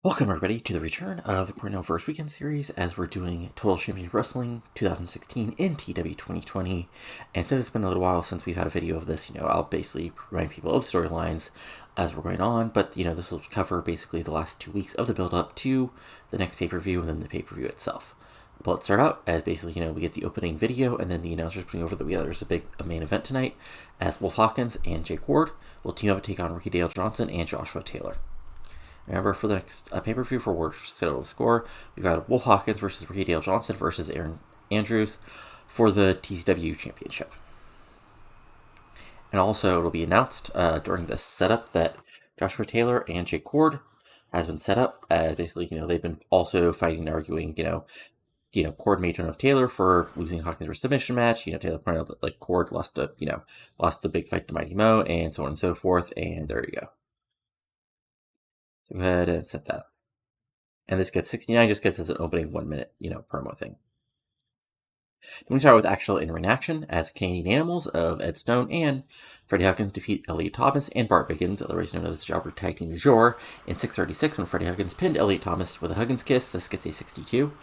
Welcome everybody to the return of the Cornellverse Weekend Series as we're doing Total Championship Wrestling 2016 in TEW 2020. And since it's been a little while since we've had a video of this, I'll basically remind people of the storylines as we're going on. But, this will cover basically the last 2 weeks of the build-up to the next pay-per-view and then the pay-per-view itself. But let's start out as basically, we get the opening video and then the announcers putting over that there's a main event tonight as Wolf Hawkins and Jake Ward will team up and take on Ricky Dale Johnson and Joshua Taylor. Remember, for the next pay-per-view for Ward settle the score, we've got Wolf Hawkins versus Ricky Dale Johnson versus Aaron Andrews for the TCW Championship. And also, it'll be announced during this setup that Joshua Taylor and Jake Ward has been set up as basically, they've been also fighting and arguing, Cord made turn of Taylor for losing Hawkins for submission match. Taylor pointed out that Cord lost the big fight to Mighty Mo and so on and so forth. And there you go. So go ahead and set that. And this gets 69, just gets as an opening 1 minute, promo thing. Then we start with actual in-ring action as Canadian Animals of Ed Stone and Freddie Hawkins defeat Elliot Thomas and Bart Biggins, otherwise known as the Jobber Tag Team du Jour, in 6:36 when Freddie Hawkins pinned Elliot Thomas with a Huggins kiss. This gets a 62.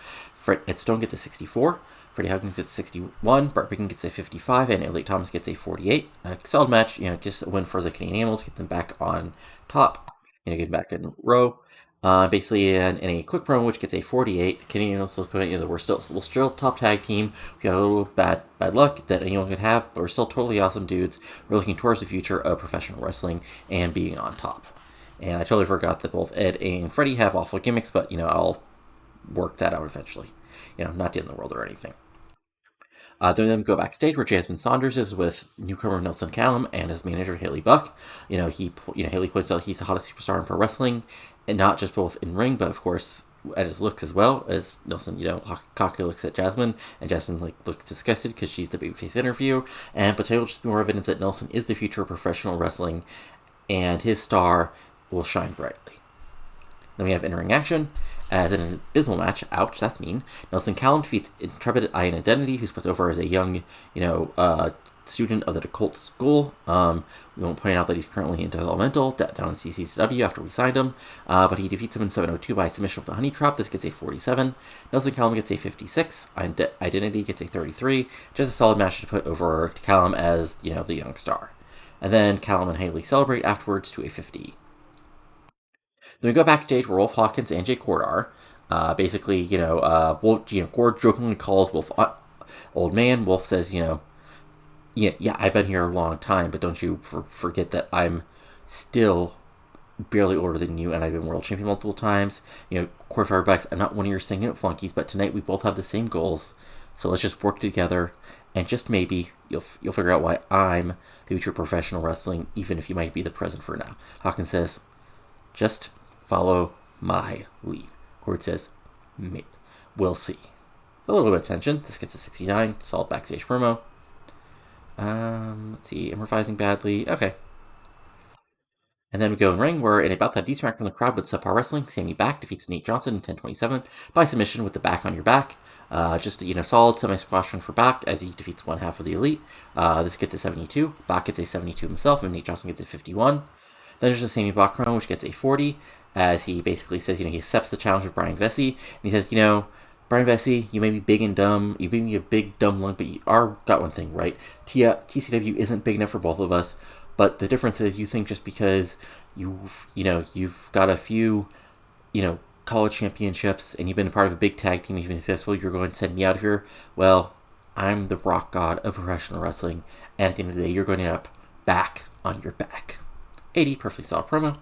Ed Stone gets a 64. Freddie Hawkins gets a 61. Bart Biggins gets a 55, and Elliot Thomas gets a 48. Solid match, just a win for the Canadian Animals, get them back on top. Get back in row. Basically, in a quick promo, which gets a 48, Canadian still putting we're still top tag team. We got a little bad luck that anyone could have, but we're still totally awesome dudes. We're looking towards the future of professional wrestling and being on top. And I totally forgot that both Ed and Freddie have awful gimmicks, but I'll work that out eventually. Not the end of the world or anything. Then go backstage where Jasmine Saunders is with newcomer Nelson Callum and his manager Haley Buck. Haley points out he's the hottest superstar in pro wrestling, and not just both in ring, but of course at his looks as well. As Nelson, cocky looks at Jasmine, and Jasmine looks disgusted because she's the babyface interview, and potentially just more evidence that Nelson is the future of professional wrestling, and his star will shine brightly. Then we have in-ring action. As in an abysmal match, ouch, that's mean, Nelson Callum defeats Intrepid Iron Identity, who's put over as a young, student of the Occult School. We won't point out that he's currently in developmental, down in TCW after we signed him, but he defeats him in 7:02 by submission with the Honey Trap. This gets a 47. Nelson Callum gets a 56. Identity gets a 33. Just a solid match to put over Callum as, the young star. And then Callum and Haley celebrate afterwards to a 50. Then we go backstage where Wolf Hawkins and Jake Ward are. Ward jokingly calls Wolf old man. Wolf says, yeah, I've been here a long time, but don't you forget that I'm still barely older than you, and I've been world champion multiple times. Ward firebacks, I'm not one of your singing flunkies, but tonight we both have the same goals, so let's just work together, and just maybe you'll figure out why I'm the future of professional wrestling, even if you might be the present for now. Hawkins says, just follow my lead. Cord says, we'll see. A little bit of tension. This gets a 69. Solid backstage promo. Let's see. Improvising badly. Okay. And then we go in ring where in about that D-smack from the crowd with subpar wrestling, Sammy Back defeats Nate Johnson in 10:27 by submission with the back on your back. Just solid semi-squash run for Back as he defeats one half of the Elite. This gets a 72. Back gets a 72 himself, and Nate Johnson gets a 51. Then there's the Sammy Back promo, which gets a 40, as he basically says, he accepts the challenge of Bryan Vessey, and he says, Bryan Vessey, you may be big and dumb, you may be a big dumb lunk, but you are got one thing right. TCW isn't big enough for both of us, but the difference is you think just because you've got a few, college championships and you've been a part of a big tag team, you've been successful, you're going to send me out of here. Well, I'm the rock god of professional wrestling, and at the end of the day, you're going to end up back on your back. 80, perfectly solid promo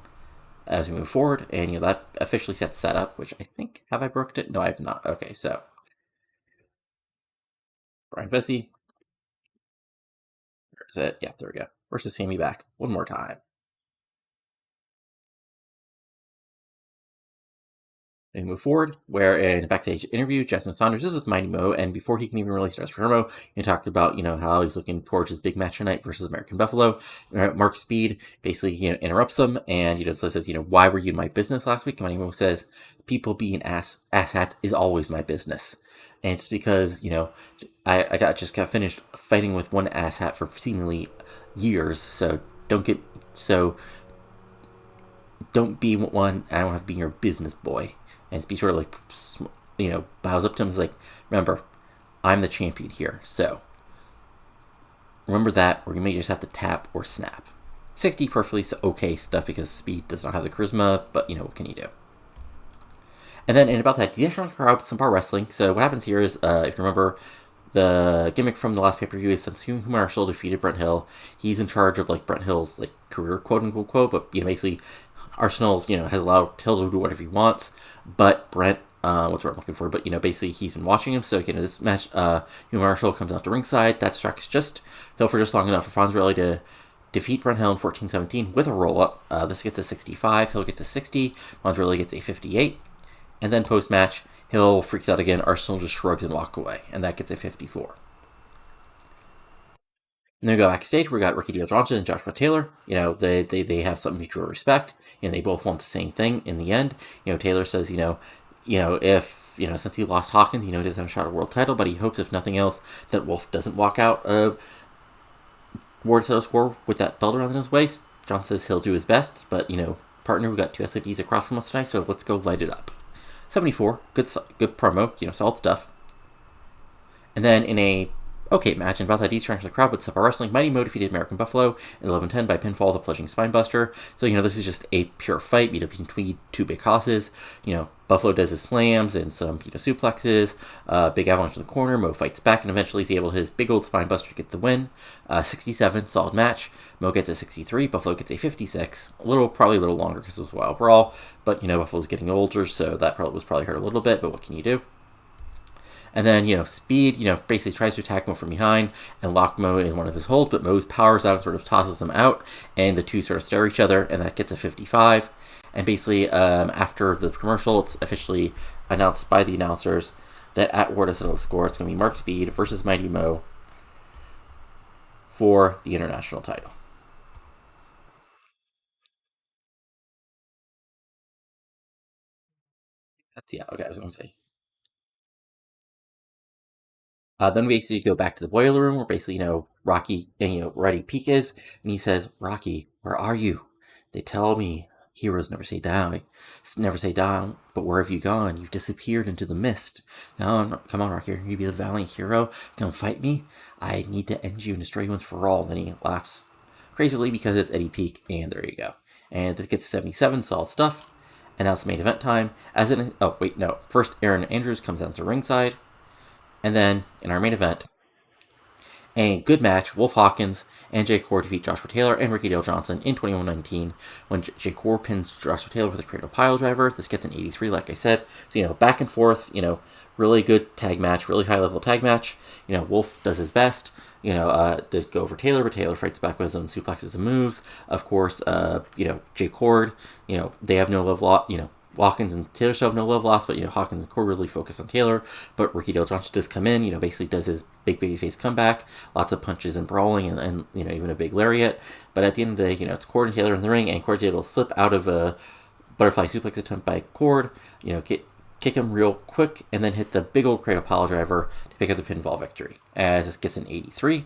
as we move forward, and that officially sets that up, which I think, have I broken it? No, I have not. Okay, so Bryan Vessey, where is it? Yeah, there we go. Versus Sammy Back one more time. They move forward, where in a backstage interview, Jasmine Saunders is with Mighty Mo, and before he can even really start his promo, he talked about, how he's looking towards his big match tonight versus American Buffalo. Marc Speed basically, interrupts him, and, says, why were you in my business last week? And Mighty Mo says, people being asshats is always my business. And just because, I just got finished fighting with one asshat for seemingly years, so don't be one. I don't have to be your business boy. And Speed sort of like, bows up to him and is like, remember, I'm the champion here. So remember that, or you may just have to tap or snap. 60 perfectly okay stuff because Speed does not have the charisma, but what can you do? And then in about that, the extra crowd, some bar wrestling. So what happens here is, if you remember, the gimmick from the last pay-per-view is since Hugh Marshall defeated Brent Hill, he's in charge of like Brent Hill's like career, quote unquote. But basically, Arsenal's has allowed Hill to do whatever he wants. But Brent, what's what I'm looking for? But basically he's been watching him. So this match, Hugh Marshall comes out to ringside. That distracts just Hill for just long enough for Fonzarelli to defeat Brent Hill in 14-17 with a roll-up. This gets a 65. Hill gets a 60. Fonzarelli gets a 58. And then post-match, Hill freaks out again. Arsenal just shrugs and walks away. And that gets a 54. And then we go backstage. We got Ricky Dale Johnson and Joshua Taylor. They have some mutual respect. They both want the same thing in the end. Taylor says, if, since he lost Hawkins, he doesn't have a shot at a world title, but he hopes, if nothing else, that Wolf doesn't walk out of World Title score with that belt around his waist. John says he'll do his best, but, partner, we got two SIDs across from us tonight, so let's go light it up. 74, good promo, solid stuff. And then in a okay match, and about that distraction of the crowd with Super Wrestling, Mighty Mo defeated American Buffalo in 11-10 by pinfall, the Fledgling Spinebuster. So, this is just a pure fight between two big hosses. Buffalo does his slams and some, suplexes. Big avalanche in the corner. Mo fights back and eventually is able to his big old Spinebuster to get the win. 67, solid match. Mo gets a 63. Buffalo gets a 56. Probably a little longer because it was a wild brawl. But, Buffalo's getting older, so that was probably hurt a little bit. But what can you do? And then, Speed, basically tries to attack Mo from behind and lock Mo in one of his holds, but Mo powers out and sort of tosses him out, and the two sort of stare at each other, and that gets a 55. And basically, after the commercial, it's officially announced by the announcers that at World Title score, it's going to be Marc Speed versus Mighty Mo for the International title. Okay, I was going to say. Then we basically go back to the boiler room where basically, Rocky and, Roddy Peak is, and he says, Rocky, where are you? They tell me heroes never say down, but where have you gone? You've disappeared into the mist. No, come on, Rocky, you be the valiant hero. Come fight me. I need to end you and destroy you once for all. And then he laughs crazily because it's Eddie Peak, and there you go. And this gets 77, solid stuff. And now it's main event time. First Aaron Andrews comes down to ringside. And then, in our main event, a good match, Wolf Hawkins and Jay Core defeat Joshua Taylor and Ricky Dale Johnson in 21-19 when Jay Core pins Joshua Taylor with a cradle pile driver. This gets an 83, like I said. So, back and forth, really good tag match, really high-level tag match. Wolf does his best, to go over Taylor, but Taylor fights back with his own suplexes and moves. Of course, Jay Cord, they have no love lost, Hawkins and Taylor still have no love lost, but Hawkins and Core really focus on Taylor. But Ricky Dale Johnson does come in, basically does his big babyface comeback, lots of punches and brawling, and even a big lariat. But at the end of the day, it's Cord and Taylor in the ring, and Cord able to slip out of a butterfly suplex attempt by Cord, kick him real quick, and then hit the big old cradle pile driver to pick up the pinfall victory. As this gets an 83.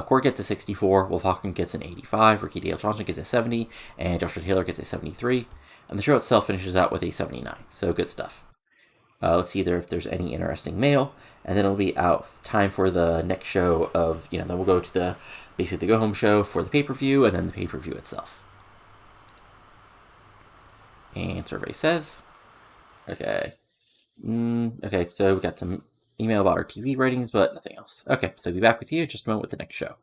Cord gets a 64, Wolf Hawkins gets an 85, Ricky Dale Johnson gets a 70, and Joshua Taylor gets a 73. And the show itself finishes out with a 79. So good stuff. Let's see if there's any interesting mail. And then it'll be out time for the next show of, then we'll go to the go-home show for the pay-per-view and then the pay-per-view itself. And survey says, okay. Okay, so we got some email about our TV ratings, but nothing else. Okay, so we'll be back with you in just a moment with the next show.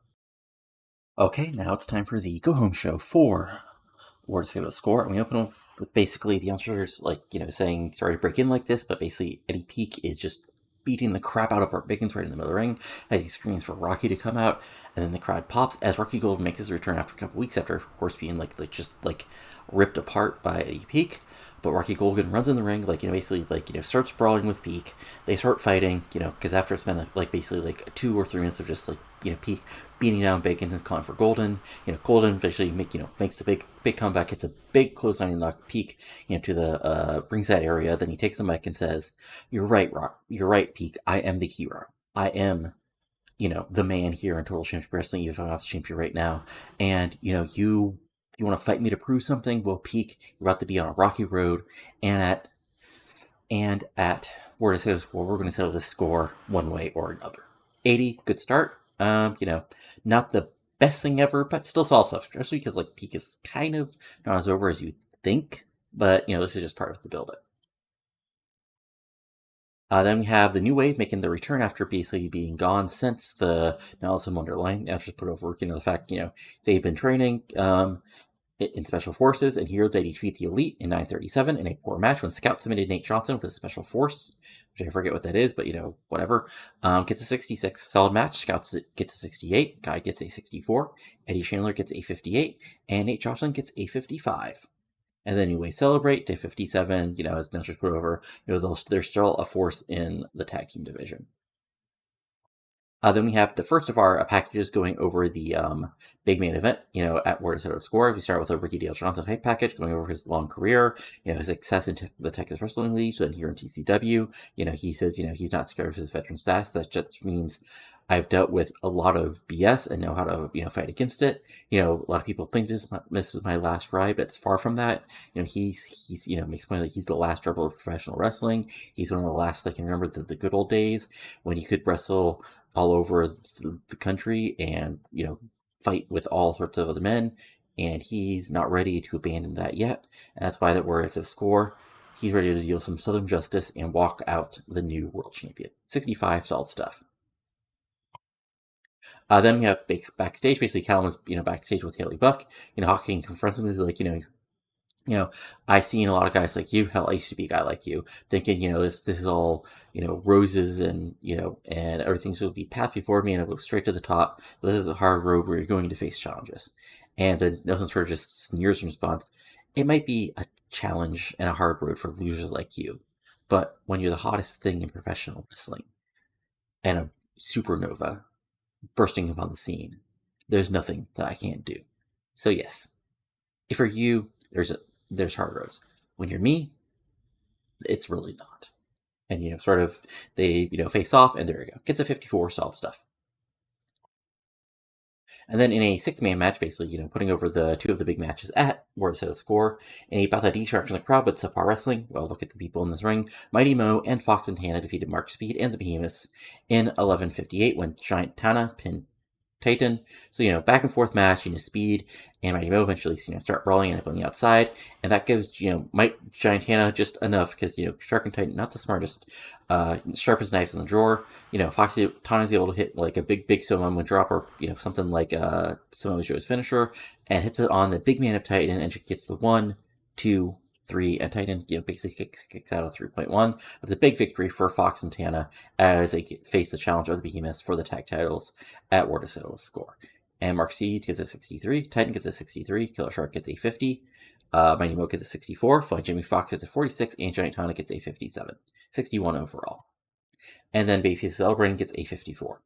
Okay, now it's time for the go-home show for World Title score, and we open up with basically the announcers saying sorry to break in like this, but basically Eddie Peak is just beating the crap out of Bart Biggins right in the middle of the ring as he screams for Rocky to come out, and then the crowd pops as Rocky Gold makes his return after a couple weeks after, of course, being just ripped apart by Eddie Peak. But Rocky Golden runs in the ring, starts brawling with Peak. They start fighting, because after it's been basically 2 or 3 minutes of just Peak beating down Bacon and calling for Golden. Golden eventually makes the big comeback, hits a big clothesline and knock Peak, to the ringside area. Then he takes the mic and says, "You're right, You're right, Peak. I am the hero. I am, the man here in Total Championship Wrestling. You've off the champion right now, and you You want to fight me to prove something? Well, Peak, you're about to be on a rocky road, and at where to settle the score, we're going to settle the score one way or another. 80, good start. Not the best thing ever, but still solid stuff. Especially because like Peak is kind of not as over as you think, but this is just part of the build-up. Then we have the new wave making the return after basically being gone since the Malice in Wonderland. Now just put over, the fact, they've been training in Special Forces, and here they defeat the Elite in 937 in a poor match when Scout submitted Nate Johnson with a Special Force, which I forget what that is, but whatever. Gets a 66. Solid match. Scouts gets a 68. Guy gets a 64. Eddie Chandler gets a 58. And Nate Johnson gets a 55. And then anyway, Celebrate to 57, as Nelson put over, they're still a force in the tag team division. Then we have the first of our packages going over the big main event, at Where to Settle the Score. We start with a Ricky Dale Johnson hype package going over his long career, his success in the Texas Wrestling League, then here in TCW. He says, he's not scared of his veteran staff. That just means I've dealt with a lot of BS and know how to, fight against it. A lot of people think this is my last ride, but it's far from that. He's makes point that he's the last rebel of professional wrestling. He's one of the last that can remember the good old days when he could wrestle all over the country and, fight with all sorts of other men. And he's not ready to abandon that yet. And that's why that we're at the score. He's ready to deal some Southern justice and walk out the new world champion. 65, solid stuff. Then we have backstage. Basically, Callum is, backstage with Haley Buck. Hawkins confronts him. He's like, I've seen a lot of guys like you. Hell, I used to be a guy like you, thinking, this is all, roses and, and everything's going to be path before me and I'll go straight to the top. But this is a hard road where you're going to face challenges. And then Nelson sort of just sneers in response. It might be a challenge and a hard road for losers like you, but when you're the hottest thing in professional wrestling and a supernova bursting upon the scene, there's nothing that I can't do. So yes, if for you, there's hard roads. When you're me, it's really not. And they face off, and there you go. Gets a 54, solid stuff. And then in a 6-man match, basically, putting over the two of the big matches at Where to Settle the Score, and about that distraction of the crowd, but subpar wrestling. Well, look at the people in this ring. Mighty Mo and Fox and Tana defeated Marc Speed and the Behemoths in 11:58 when Giant Tana pinned Titan. So, back and forth match, Speed and Mighty Mo eventually, start brawling and up on the outside. And that gives, Giant Tana just enough because, Shark and Titan, not the smartest, sharpest knives in the drawer. Foxy Tana's able to hit like a big Samoan drop or, something like Samoa Joe's finisher and hits it on the big man of Titan and gets the 1, 2, 3, and Titan, basically kicks out of 3.1. It's a big victory for Fox and Tana as they face the challenge of the Behemoths for the tag titles at Where to Settle the Score. And Marc Speed gets a 63, Titan gets a 63, Killer Shark gets a 50, Mighty Mo gets a 64, Flying Jimmy Fox gets a 46, and Giant Tana gets a 57. 61 overall. And then Babyface Celebrating gets a 54.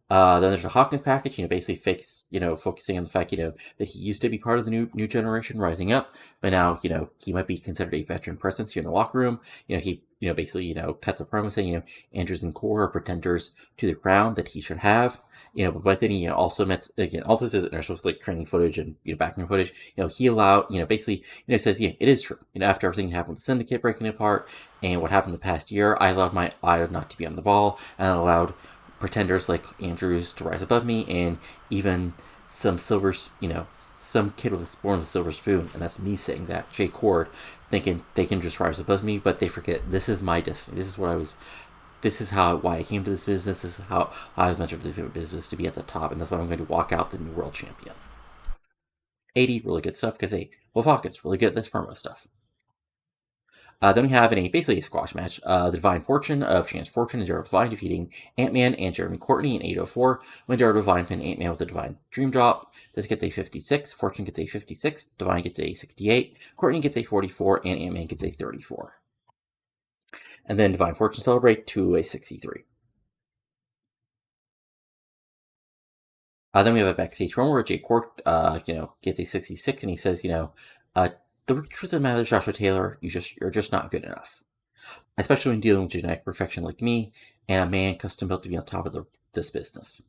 Then there's a Hawkins package, basically focusing on the fact, that he used to be part of the new generation rising up, but now, he might be considered a veteran presence here in the locker room. He, basically, cuts a promo saying, Andrews and Core are pretenders to the crown that he should have. But then he also admits, again, all this isn't supposed to like training footage and, backing footage. He allowed, basically, says, it is true. After everything happened with the Syndicate breaking apart and what happened the past year, I allowed my eye not to be on the ball and I allowed pretenders like Andrews to rise above me, and even some some kid was born with a silver spoon, and that's me saying that. Jay Cord, thinking they can just rise above me, but they forget this is my destiny. This is what I was. This is why I came to this business. This is how I was meant to do the business to be at the top, and that's why I'm going to walk out the new world champion. 80, really good stuff because Wolf Hawkins really good at this promo stuff. Then we have basically a squash match. The Divine Fortune of Chance Fortune and Daredevil Divine defeating Ant-Man and Jeremy Courtney in 8:04 when Daredevil Divine pinned Ant-Man with a Divine Dream Drop. This gets a 56, Fortune gets a 56, Divine gets a 68, Courtney gets a 44, and Ant-Man gets a 34. And then Divine Fortune Celebrate to a 63. Then we have a backstage promo where Jay Court, gets a 66, and he says, the truth of the matter is, Joshua Taylor, you're just not good enough. Especially when dealing with genetic perfection like me, and a man custom built to be on top of this business.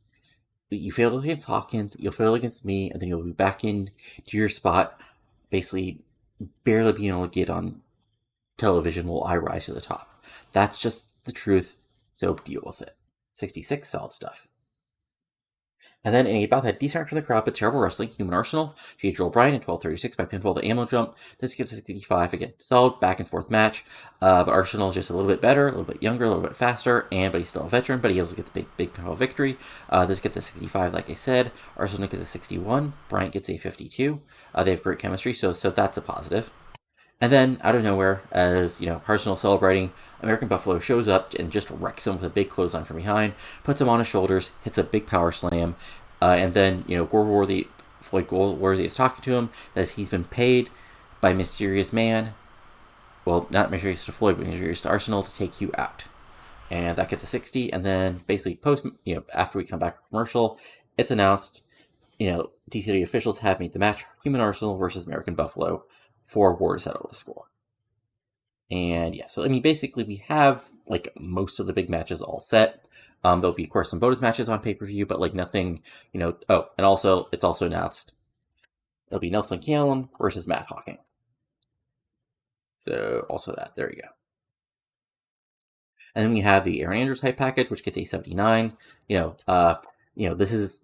you failed against Hawkins, you'll fail against me, and then you'll be back in to your spot, basically barely being able to get on television while I rise to the top. That's just the truth, so deal with it. 66, solid stuff. And then in a bout that decent from the crowd but terrible wrestling, Human Arsenal defeated Joel Bryan in 12:36 by pinfall to ammo jump. This gets a 65, again, solid back and forth match, but Arsenal is just a little bit better, a little bit younger, a little bit faster, but he's still a veteran, but he able to get the big pinfall victory. This gets a 65, like I said. Arsenal gets a 61, Bryant gets a 52. They have great chemistry, so that's a positive. And then, out of nowhere, as, Arsenal celebrating, American Buffalo shows up and just wrecks him with a big clothesline from behind, puts him on his shoulders, hits a big power slam, and then, Floyd Goldworthy is talking to him, as he's been paid by Mysterious Man, well, not Mysterious to Floyd, but Mysterious to Arsenal, to take you out. And that gets a 60, and then basically after we come back from commercial, it's announced, TCW officials have made the match Human Arsenal versus American Buffalo for war to settle the score. And yeah, so basically we have most of the big matches all set. There'll be, of course, some bonus matches on pay-per-view, but nothing, and also it's also announced it'll be Nelson Callum versus Matt Hawkins. So also that, there you go. And then we have the Aaron Andrews hype package, which gets a 79. This is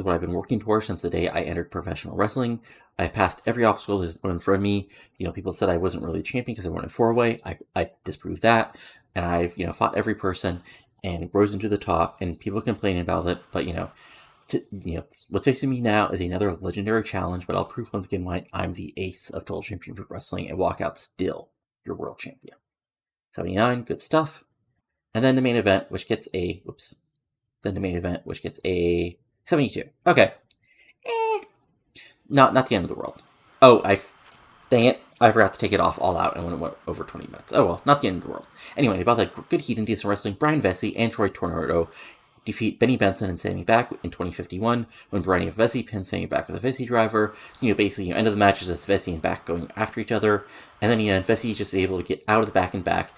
what I've been working towards since the day I entered professional wrestling. I've passed every obstacle that's put in front of me. People said I wasn't really a champion because I went in 4-way. I disproved that. And I've, fought every person and rose into the top, and people complaining about it. But, what's facing me now is another legendary challenge, but I'll prove once again why I'm the ace of Total Championship Wrestling and walk out still your world champion. 79, good stuff. And then the main event, which gets a, 72. Okay. Not the end of the world. Oh, dang it. I forgot to take it off all out, and when it went over 20 minutes. Oh well, not the end of the world. Anyway, about that good heat and decent wrestling, Bryan Vessey and Troy Tornado defeat Benny Benson and Sammy Back in 2051, when Bryan Vessey pins Sammy Back with a Vessey driver. Basically, end of the match is just Vessey and Back going after each other, and then Vessey is just able to get out of the back and back,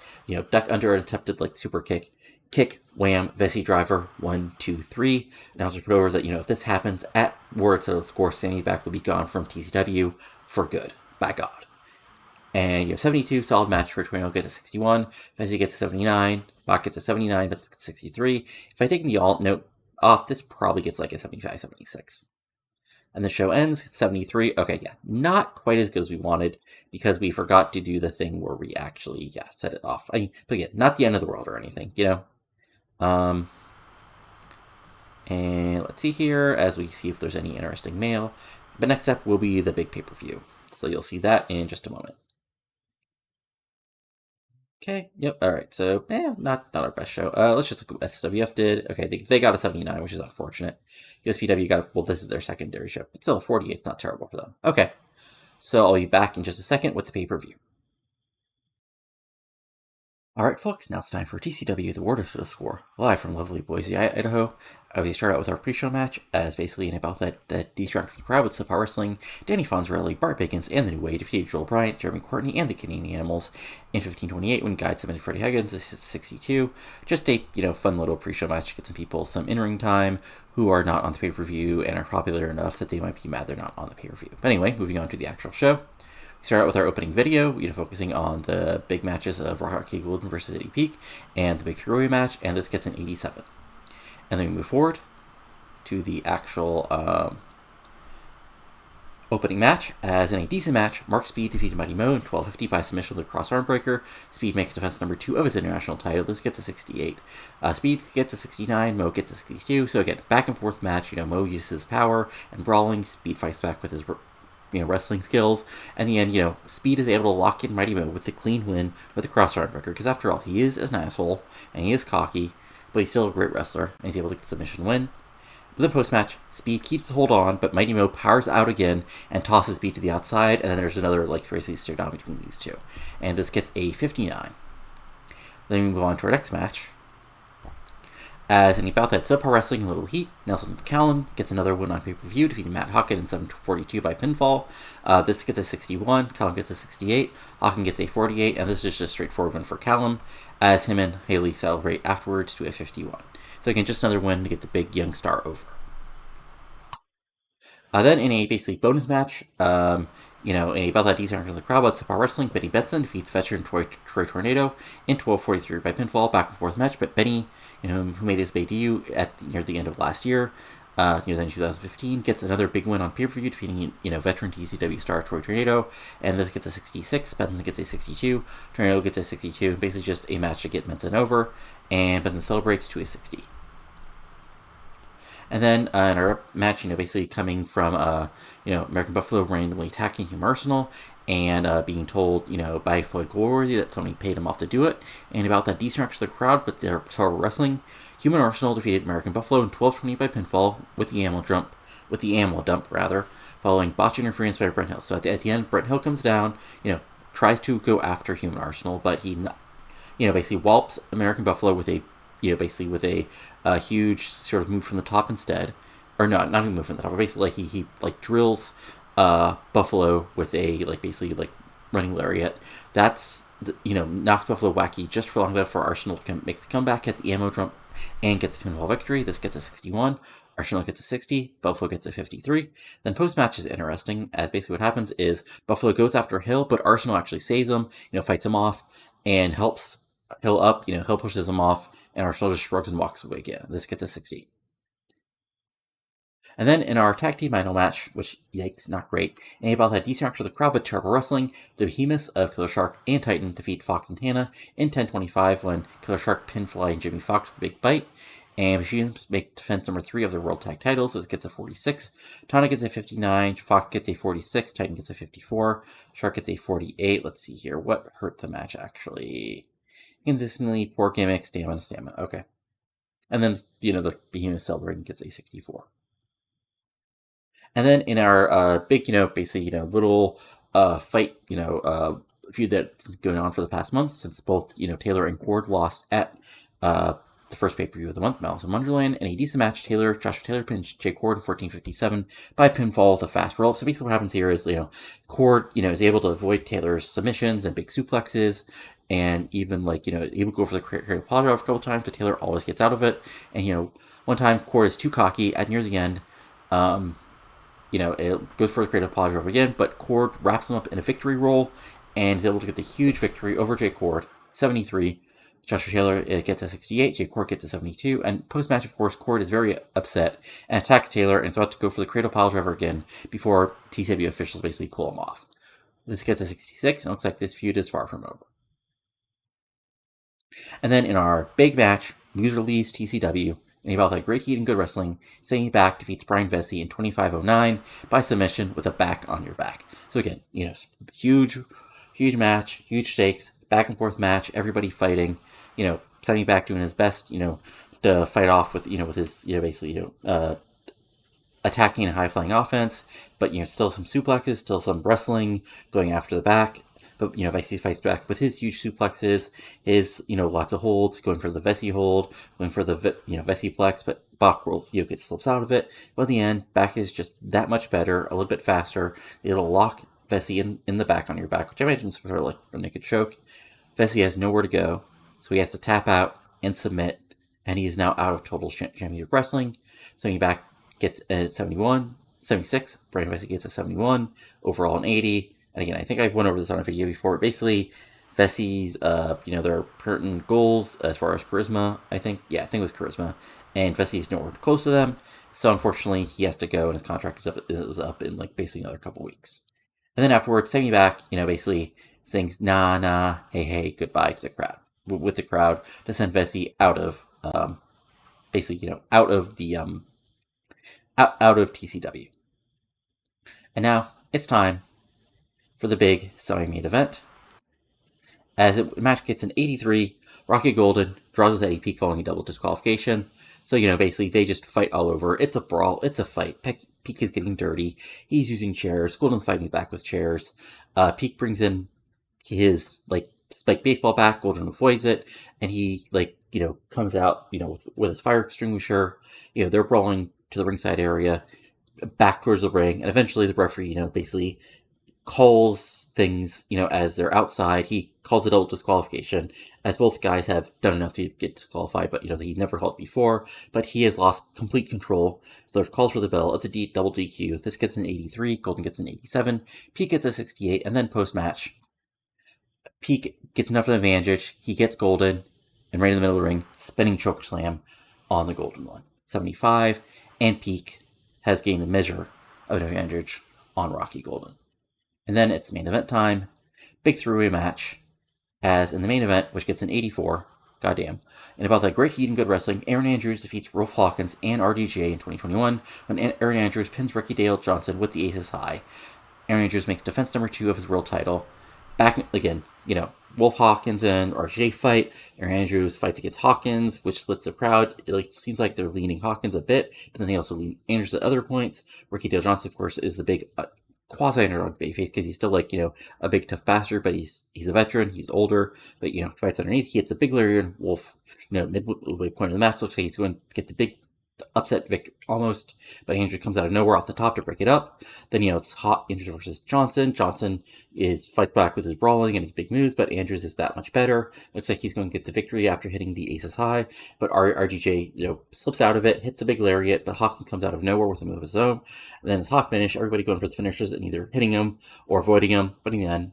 duck under an attempted super kick, wham, Vessey driver, 1, 2, 3. Now it's put over that, if this happens at World Title score, Sammy Back will be gone from TCW for good. By God. And 72, solid match. For Tornado gets a 61, Vessey gets a 79, Bach gets a 79, but it's 63. If I take the alt note off, this probably gets a 75, 76. And the show ends at 73. Okay, yeah, not quite as good as we wanted, because we forgot to do the thing where we actually, set it off. But again, not the end of the world or anything, And let's see here, as we see if there's any interesting mail. But next up will be the big pay-per-view. So you'll see that in just a moment. Okay, yep, alright, so, not our best show. Let's just look at what SWF did. Okay, they got a 79, which is unfortunate. USPW this is their secondary show, but still, 48 is not terrible for them. Okay, so I'll be back in just a second with the pay-per-view. Alright folks, now it's time for TCW, the Word of the Score, live from lovely Boise, Idaho. We start out with our pre-show match, as basically in about that distract from the crowd with Slip Wrestling, Danny Fonzarelli, Bart Biggins, and the New Way defeated Joel Bryant, Jeremy Courtney, and the Canadian Animals in 15:28 when Guide submitted Freddie Huggins. This is 62. Just a, fun little pre-show match to get some people some in-ring time who are not on the pay-per-view and are popular enough that they might be mad they're not on the pay-per-view. But anyway, moving on to the actual show. We start out with our opening video, focusing on the big matches of Rocky Golden versus Eddie Peak and the big three-way match, and this gets an 87. And then we move forward to the actual opening match. As in a decent match, Marc Speed defeated Mighty Mo in 12:50 by submission with a cross arm breaker. Speed makes defense number 2 of his international title. This gets a 68. Speed gets a 69, Mo gets a 62. So again, back and forth match. Mo uses his power and brawling. Speed fights back with his wrestling skills. And in the end, Speed is able to lock in Mighty Mo with the clean win with the crossarm breaker, because after all, he is an asshole, and he is cocky, but he's still a great wrestler, and he's able to get the submission win. But then post-match, Speed keeps the hold on, but Mighty Mo powers out again and tosses Speed to the outside, and then there's another, basically stare down between these two. And this gets a 59. Then we move on to our next match. As in about that subpar wrestling, a little heat, Nelson Callum gets another win on pay-per-view, defeating Matt Hawkins in 7:42 by pinfall. This gets a 61, Callum gets a 68, Hawkins gets a 48, and this is just a straightforward win for Callum, as him and Haley celebrate afterwards to a 51. So again, just another win to get the big young star over. Then in a basically bonus match, in a about that decent from the crowd, but Sapar Wrestling, Benny Benson defeats veteran Troy Tornado in 12:43 by pinfall, back and forth match. But Benny, who made his debut near the end of last year, then 2015, gets another big win on pay-per-view, defeating veteran TCW star Troy Tornado, and this gets a 66. Benson gets a 62. Tornado gets a 62. Basically, just a match to get Benson over, and Benson celebrates to a 60. And then in our match, basically coming from, American Buffalo randomly attacking Human Arsenal and being told, by Floyd Glory that somebody paid him off to do it. And about that destruction of the crowd with their Total Wrestling, Human Arsenal defeated American Buffalo in 12:20 by pinfall with the ammo dump, following botch interference by Brent Hill. So at the end, Brent Hill comes down, tries to go after Human Arsenal, but he, basically wallps American Buffalo with a basically with a huge sort of move from the top instead, or not even move from the top, but basically he drills Buffalo with a basically running lariat. That's knocks Buffalo wacky just for long enough for Arsenal to make the comeback at the ammo jump and get the pinfall victory. This gets a 61. Arsenal gets a 60, Buffalo gets a 53. Then post-match is interesting, as basically what happens is Buffalo goes after Hill, but Arsenal actually saves him, fights him off, and helps Hill up, Hill pushes him off, and Arsenal just shrugs and walks away again. This gets a 60. And then in our tag team final match, which, yikes, not great, and about that decent after the crowd, but terrible wrestling, the behemoths of Killer Shark and Titan defeat Fox and Tana in 10:25 when Killer Shark pin Fly and Jimmy Fox with a big bite. And Behemoths make defense number 3 of their World Tag Titles. This gets a 46. Tana gets a 59. Fox gets a 46. Titan gets a 54. Shark gets a 48. Let's see here. What hurt the match, actually? Consistently poor gimmick, stamina. Okay. And then, the Behemoth celebrating gets a 64. And then in our big, basically, little fight, feud that's going on for the past month, since both, Taylor and Cord lost at the first pay-per-view of the month, Malice in Wonderland. In a decent match, Joshua Taylor pins Jay Cord in 14:57 by pinfall with a fast roll. So basically what happens here is, Cord, is able to avoid Taylor's submissions and big suplexes, and even, able to go for the creative paw drive a couple times, but Taylor always gets out of it. And, one time, Cord is too cocky at near the end. It goes for the creative paw drive again, but Cord wraps him up in a victory roll and is able to get the huge victory over Jay Cord, 73. Joshua Taylor gets a 68, Jay Cord gets a 72, and post-match, of course, Cord is very upset and attacks Taylor and is about to go for the cradle pile driver again before TCW officials basically pull him off. This gets a 66, and it looks like this feud is far from over. And then in our big match, Loser Leaves TCW, and about that great heat and good wrestling, Sammy Back defeats Bryan Vessey in 25:09 by submission with a back on your back. So again, huge match, huge stakes, back and forth match, everybody fighting, Sammy Back doing his best, to fight off with, with his, basically, attacking and high-flying offense, but, still some suplexes, still some wrestling, going after the back. But, Vessey fights back with his huge suplexes, his, lots of holds, going for the Vessey hold, going for the, Vessey plex, but Bach rolls, gets slips out of it. But in the end, Back is just that much better, a little bit faster. It'll lock Vessey in the back on your back, which I imagine is sort of like a naked choke. Vessey has nowhere to go, so he has to tap out and submit, and he is now out of total championship wrestling. Sammy Back gets a 76. Bryan Vessey gets a 71. Overall an 80. And again, I think I went over this on a video before. Basically, Vessey's, there are certain goals as far as charisma, I think. Yeah, I think it was charisma. And Vessey's nowhere close to them. So unfortunately, he has to go, and his contract is up in, basically another couple weeks. And then afterwards, Sammy Back, basically sings, nah, hey, goodbye to the crowd. With the crowd to send Vessey out of, basically, out of the, out of TCW. And now, it's time for the big semi-main event. As the match gets an 83, Rocky Golden draws with Eddie Peak following a double disqualification. So, basically, they just fight all over. It's a brawl. It's a fight. Peak is getting dirty. He's using chairs. Golden's fighting back with chairs. Peak brings in his, baseball bat. Golden avoids it. And he, comes out, with his fire extinguisher. They're brawling to the ringside area, back towards the ring. And eventually the referee, basically calls things, as they're outside. He calls it a disqualification, as both guys have done enough to get disqualified, but, he's never called before. But he has lost complete control. So there's calls for the bell. It's a double DQ. This gets an 83. Golden gets an 87. Peak gets a 68. And then post-match, Peak gets enough of an advantage. He gets Golden, and right in the middle of the ring, spinning choke slam on the Golden one. 75. And Peak has gained a measure of an advantage on Rocky Golden. And then it's main event time. Big three-way match. As in the main event, which gets an 84. Goddamn. And about that great heat and good wrestling, Aaron Andrews defeats Rolf Hawkins and RDJ in 2021 when Aaron Andrews pins Ricky Dale Johnson with the Aces High. Aaron Andrews makes defense number 2 of his world title. Back again, Wolf Hawkins and RJ fight. Aaron Andrews fights against Hawkins, which splits the crowd. It seems like they're leaning Hawkins a bit, but then they also lean Andrews at other points. Ricky Dale Johnson, of course, is the big quasi-underdog babyface because he's still a big tough bastard, but he's a veteran, he's older, but fights underneath. He hits a big lariat, and Wolf, midway point of the match looks like he's going to get the big upset victory almost, but Andrew comes out of nowhere off the top to break it up. Then it's hot Andrews versus Johnson. Johnson is fight back with his brawling and his big moves, but Andrews is that much better. Looks like he's going to get the victory after hitting the Aces High, but RGJ slips out of it, hits a big lariat, but Hawkins comes out of nowhere with a move of his own. And then it's hot finish, everybody going for the finishers and either hitting him or avoiding him, but in the end,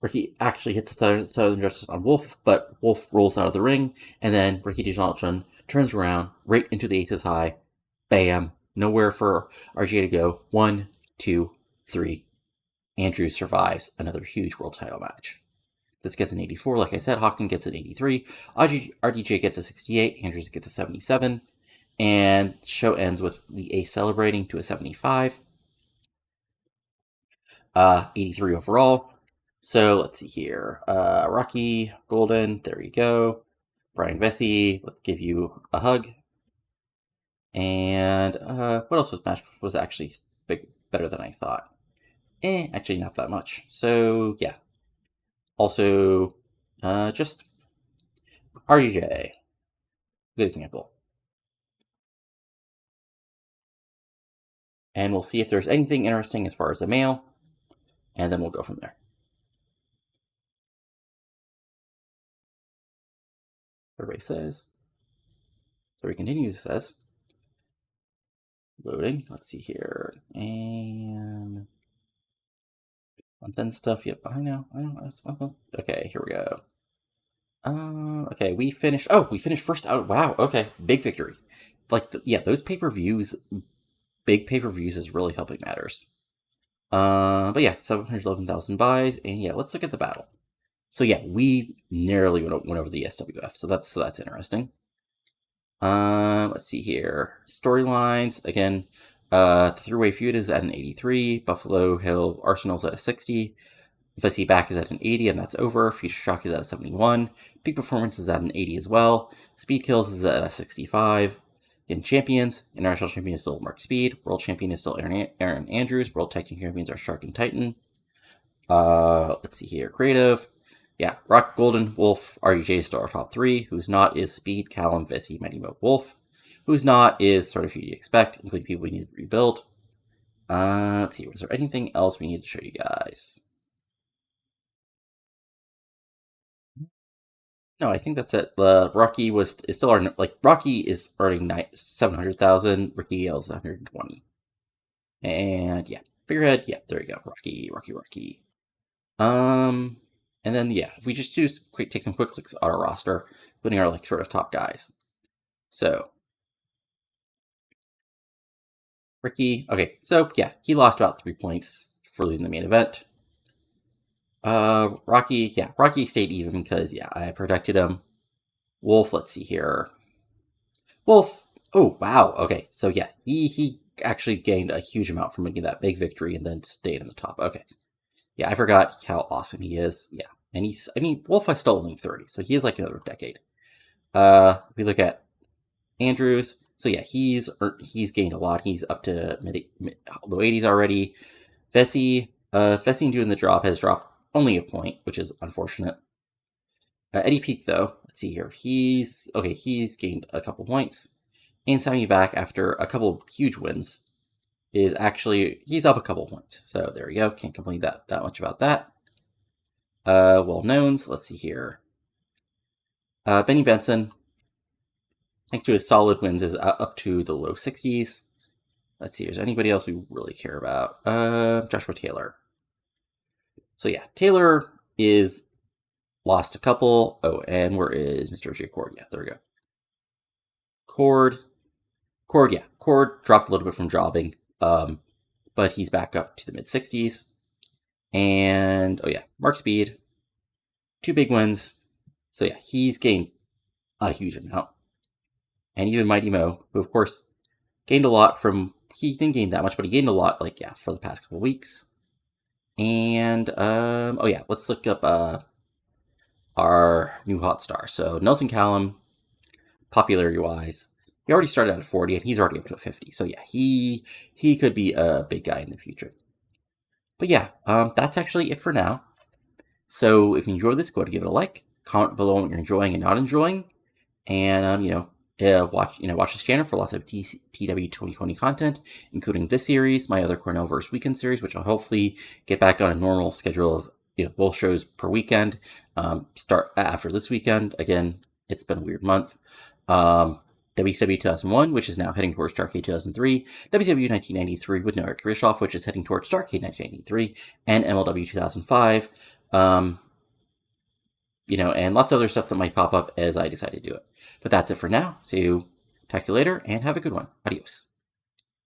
Ricky actually hits the Southern Justice on Wolf, but Wolf rolls out of the ring, and then Ricky Johnson turns around right into the Aces High. Bam. Nowhere for RJ to go. 1, 2, 3. Andrews survives another huge world title match. This gets an 84. Like I said, Hawkins gets an 83. RDJ gets a 68. Andrews gets a 77. And the show ends with the Ace celebrating to a 75. 83 overall. So let's see here. Rocky Golden, there you go. Bryan Vessey, let's give you a hug. And what else was actually better than I thought? Actually not that much. So yeah. Also, just RJ. Good example. And we'll see if there's anything interesting as far as the male, and then we'll go from there. Everybody says. So he continues, says. Loading. Let's see here. And then stuff. Yep, I know. That's okay. Here we go. Okay, we finished. Oh, we finished first out. Wow. Okay, big victory. Those pay-per-views, big pay-per-views is really helping matters. But yeah, 711,000 buys, and yeah, let's look at the battle. So yeah, we narrowly went over the SWF, so that's interesting. Let's see here. Storylines again. The three-way feud is at an 83. Buffalo Hill Arsenal's at a 60. Vessey Back is at an 80, and that's over. Future Shock is at a 71. Peak Performance is at an 80 as well. Speed Kills is at a 65. In champions, international champion is still Marc Speed. World champion is still Aaron Andrews. World tag team champions are Shark and Titan. Let's see here. Creative. Yeah, Rock, Golden, Wolf, RDJ is still our top 3. Who's not is Speed, Callum, Vessey, Mighty Mo, Wolf. Who's not is sort of who you expect, including people we need to rebuild. Let's see. Was there anything else we need to show you guys? No, I think that's it. Rocky is still Rocky is earning 700,000. Ricky is 120. And yeah, figurehead. Yeah, there you go. Rocky. And then yeah, if we just take some quick clicks on our roster, putting our sort of top guys. So Ricky. Okay, so yeah, he lost about 3 points for losing the main event. Rocky stayed even because yeah, I protected him. Wolf, let's see here. Wolf, oh wow, okay, so yeah, he actually gained a huge amount from making that big victory and then stayed in the top. Okay, yeah, I forgot how awesome he is. Yeah, and Wolf is still only 30, so he is like another decade. We look at Andrews, so yeah, he's gained a lot. He's up to low 80s already. Vessey doing the drop has dropped only a point, which is unfortunate. Eddie Peak, though, let's see here. He's gained a couple points. And Sammy Back after a couple huge wins. is actually, he's up a couple points. So there we go. Can't complain that much about that. Well-knowns, let's see here. Benny Benson, thanks to his solid wins, is up to the low 60s. Let's see, is there anybody else we really care about? Joshua Taylor. So yeah, Taylor is lost a couple. Oh, and where is Mr. J. Cord? Yeah, there we go. Cord, yeah. Cord dropped a little bit from jobbing, but he's back up to the mid-60s. And, oh yeah, Marc Speed, 2 big wins. So yeah, he's gained a huge amount. And even Mighty Mo, who of course gained a lot from, he didn't gain that much, but he gained a lot, for the past couple weeks. And, oh yeah, let's look up our new hot star. So Nelson Callum, popularity-wise, he already started at 40, and he's already up to 50. So yeah, he could be a big guy in the future. But yeah, that's actually it for now. So if you enjoyed this, go ahead and give it a like. Comment below what you're enjoying and not enjoying. And, watch this channel for lots of TCW 2020 content, including this series, my other Cornellverse weekend series, which I'll hopefully get back on a normal schedule of, both shows per weekend. Start after this weekend. Again, it's been a weird month. WCW 2001, which is now heading towards Starrcade 2003, WCW 1993 with no Eric Bischoff, which is heading towards Starrcade 1993, and MLW 2005. And lots of other stuff that might pop up as I decide to do it. But that's it for now. So talk to you later and have a good one. Adios.